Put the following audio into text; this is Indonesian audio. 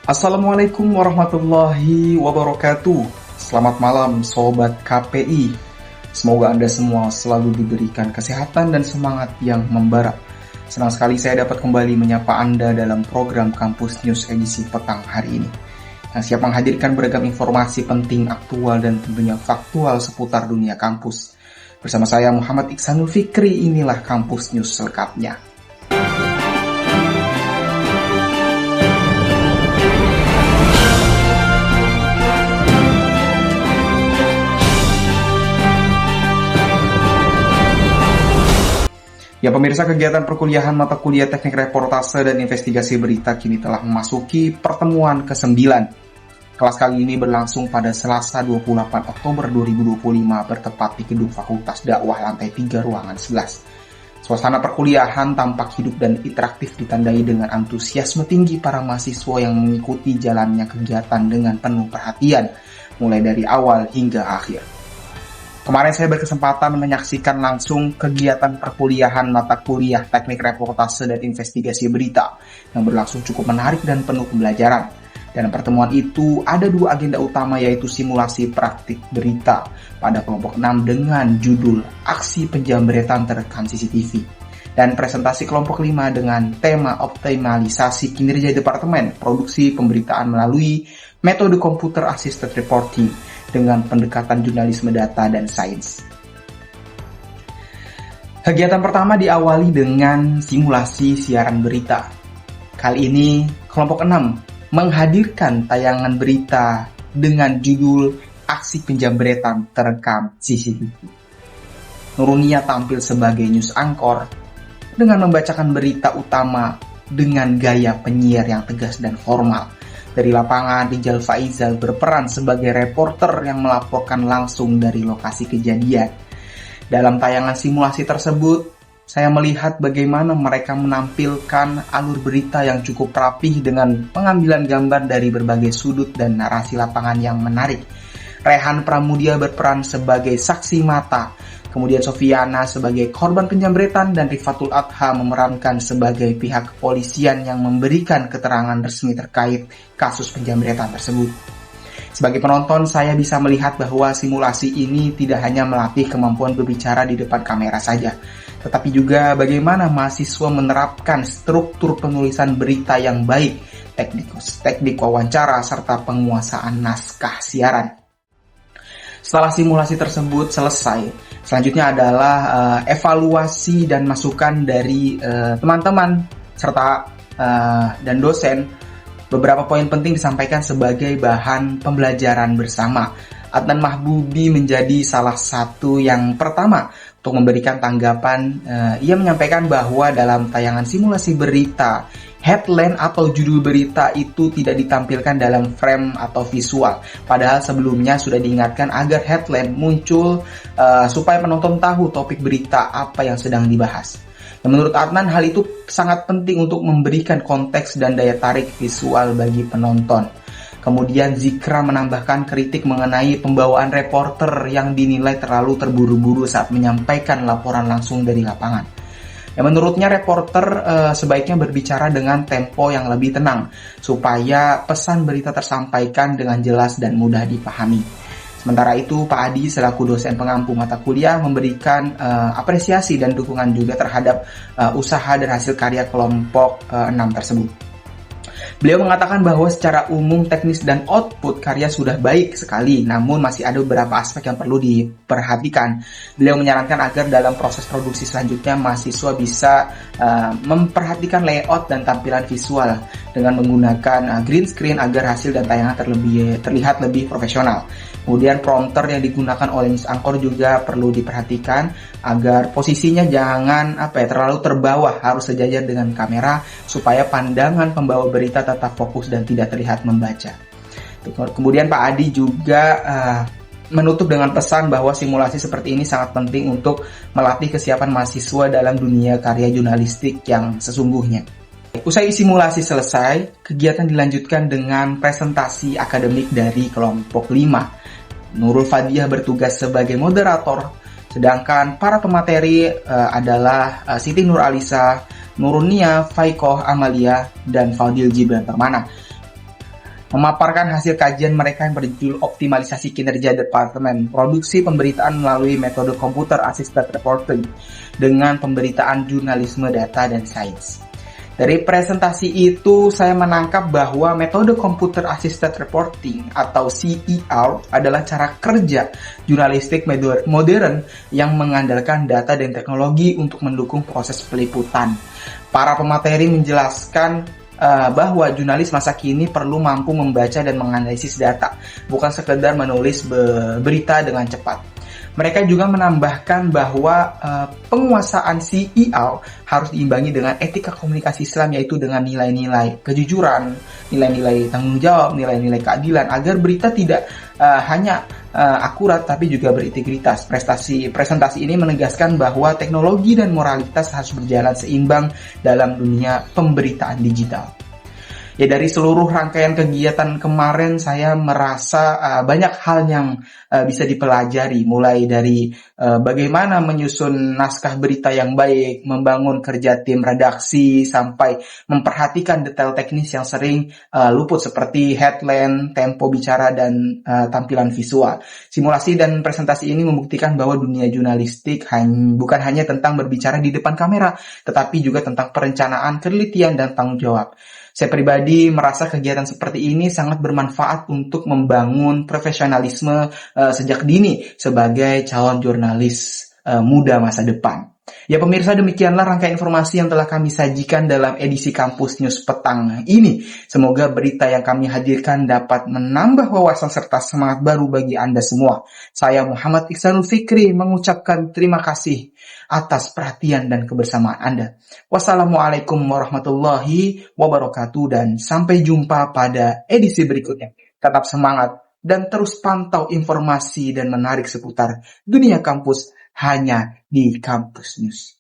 Assalamualaikum warahmatullahi wabarakatuh. Selamat malam Sobat KPI. Semoga Anda semua selalu diberikan kesehatan dan semangat yang membara. Senang sekali saya dapat kembali menyapa Anda dalam program Kampus News edisi petang hari ini, yang siap menghadirkan beragam informasi penting, aktual, dan tentunya faktual seputar dunia kampus. Bersama saya Muhammad Iksanul Fikri, inilah Kampus News selengkapnya. Ya pemirsa, kegiatan perkuliahan mata kuliah teknik reportase dan investigasi berita kini telah memasuki pertemuan ke-9. Kelas kali ini berlangsung pada Selasa 28 Oktober 2025 bertepat di Gedung Fakultas Dakwah lantai 3 ruangan 11. Suasana perkuliahan tampak hidup dan interaktif ditandai dengan antusiasme tinggi para mahasiswa yang mengikuti jalannya kegiatan dengan penuh perhatian, mulai dari awal hingga akhir. Kemarin saya berkesempatan menyaksikan langsung kegiatan perkuliahan mata kuliah teknik reportase dan investigasi berita yang berlangsung cukup menarik dan penuh pembelajaran. Dalam pertemuan itu ada dua agenda utama, yaitu simulasi praktik berita pada kelompok 6 dengan judul Aksi Penjambretan Terekam CCTV, dan presentasi kelompok 5 dengan tema optimalisasi kinerja Departemen Produksi Pemberitaan melalui metode Computer Assisted Reporting dengan pendekatan jurnalisme data dan sains. Kegiatan pertama diawali dengan simulasi siaran berita. Kali ini kelompok 6 menghadirkan tayangan berita dengan judul Aksi Penjambretan Terekam CCTV. Nurunia tampil sebagai news anchor dengan membacakan berita utama dengan gaya penyiar yang tegas dan formal. Dari lapangan, Rijal Faizal berperan sebagai reporter yang melaporkan langsung dari lokasi kejadian. Dalam tayangan simulasi tersebut, saya melihat bagaimana mereka menampilkan alur berita yang cukup rapih dengan pengambilan gambar dari berbagai sudut dan narasi lapangan yang menarik. Rehan Pramudia berperan sebagai saksi mata, kemudian Sofiana sebagai korban penjambretan, dan Rifatul Adha memerankan sebagai pihak kepolisian yang memberikan keterangan resmi terkait kasus penjambretan tersebut. Sebagai penonton, saya bisa melihat bahwa simulasi ini tidak hanya melatih kemampuan berbicara di depan kamera saja, tetapi juga bagaimana mahasiswa menerapkan struktur penulisan berita yang baik, teknik wawancara, serta penguasaan naskah siaran. Setelah simulasi tersebut selesai, selanjutnya adalah evaluasi dan masukan dari teman-teman serta dan dosen. Beberapa poin penting disampaikan sebagai bahan pembelajaran bersama. Adnan Mahbubi menjadi salah satu yang pertama untuk memberikan tanggapan. Ia menyampaikan bahwa dalam tayangan simulasi berita, headline atau judul berita itu tidak ditampilkan dalam frame atau visual. Padahal sebelumnya sudah diingatkan agar headline muncul supaya penonton tahu topik berita apa yang sedang dibahas. Dan menurut Adnan, hal itu sangat penting untuk memberikan konteks dan daya tarik visual bagi penonton. Kemudian Zikra menambahkan kritik mengenai pembawaan reporter yang dinilai terlalu terburu-buru saat menyampaikan laporan langsung dari lapangan. Menurutnya reporter sebaiknya berbicara dengan tempo yang lebih tenang supaya pesan berita tersampaikan dengan jelas dan mudah dipahami. Sementara itu, Pak Adi selaku dosen pengampu mata kuliah memberikan apresiasi dan dukungan juga terhadap usaha dan hasil karya kelompok 6 tersebut. Beliau mengatakan bahwa secara umum teknis dan output karya sudah baik sekali, namun masih ada beberapa aspek yang perlu diperhatikan. Beliau menyarankan agar dalam proses produksi selanjutnya mahasiswa bisa memperhatikan layout dan tampilan visual dengan menggunakan green screen agar hasil dan tayangan terlihat lebih profesional. Kemudian prompter yang digunakan oleh news anchor juga perlu diperhatikan agar posisinya jangan terlalu terbawah, harus sejajar dengan kamera supaya pandangan pembawa berita tetap fokus dan tidak terlihat membaca. Kemudian Pak Adi juga menutup dengan pesan bahwa simulasi seperti ini sangat penting untuk melatih kesiapan mahasiswa dalam dunia karya jurnalistik yang sesungguhnya. Usai simulasi selesai, kegiatan dilanjutkan dengan presentasi akademik dari kelompok 5. Nurul Fadiah bertugas sebagai moderator, sedangkan para pemateri adalah Siti Nur Alisa, Nurunia, Faikoh Amalia, dan Fadil Gibran Permana. memaparkan hasil kajian mereka yang berjudul Optimalisasi Kinerja Departemen Produksi Pemberitaan melalui metode Computer Assisted Reporting dengan pemberitaan jurnalisme data dan sains. Dari presentasi itu, saya menangkap bahwa metode Computer Assisted Reporting atau CER adalah cara kerja jurnalistik modern yang mengandalkan data dan teknologi untuk mendukung proses peliputan. Para pemateri menjelaskan bahwa jurnalis masa kini perlu mampu membaca dan menganalisis data, bukan sekedar menulis berita dengan cepat. Mereka juga menambahkan bahwa penguasaan CER harus diimbangi dengan etika komunikasi Islam, yaitu dengan nilai-nilai kejujuran, nilai-nilai tanggung jawab, nilai-nilai keadilan, agar berita tidak hanya akurat tapi juga berintegritas. Presentasi ini menegaskan bahwa teknologi dan moralitas harus berjalan seimbang dalam dunia pemberitaan digital. Ya, dari seluruh rangkaian kegiatan kemarin saya merasa banyak hal yang bisa dipelajari, mulai dari bagaimana menyusun naskah berita yang baik, membangun kerja tim redaksi, sampai memperhatikan detail teknis yang sering luput seperti headline, tempo bicara, dan tampilan visual. Simulasi dan presentasi ini membuktikan bahwa dunia jurnalistik bukan hanya tentang berbicara di depan kamera, tetapi juga tentang perencanaan, penelitian, dan tanggung jawab. Saya pribadi merasa kegiatan seperti ini sangat bermanfaat untuk membangun profesionalisme sejak dini sebagai calon jurnalis muda masa depan. Ya pemirsa, demikianlah rangkaian informasi yang telah kami sajikan dalam edisi Kampus News petang ini. Semoga berita yang kami hadirkan dapat menambah wawasan serta semangat baru bagi Anda semua. Saya Muhammad Iksanul Fikri mengucapkan terima kasih atas perhatian dan kebersamaan Anda. Wassalamualaikum warahmatullahi wabarakatuh dan sampai jumpa pada edisi berikutnya. Tetap semangat dan terus pantau informasi dan menarik seputar dunia kampus hanya di Kampus News.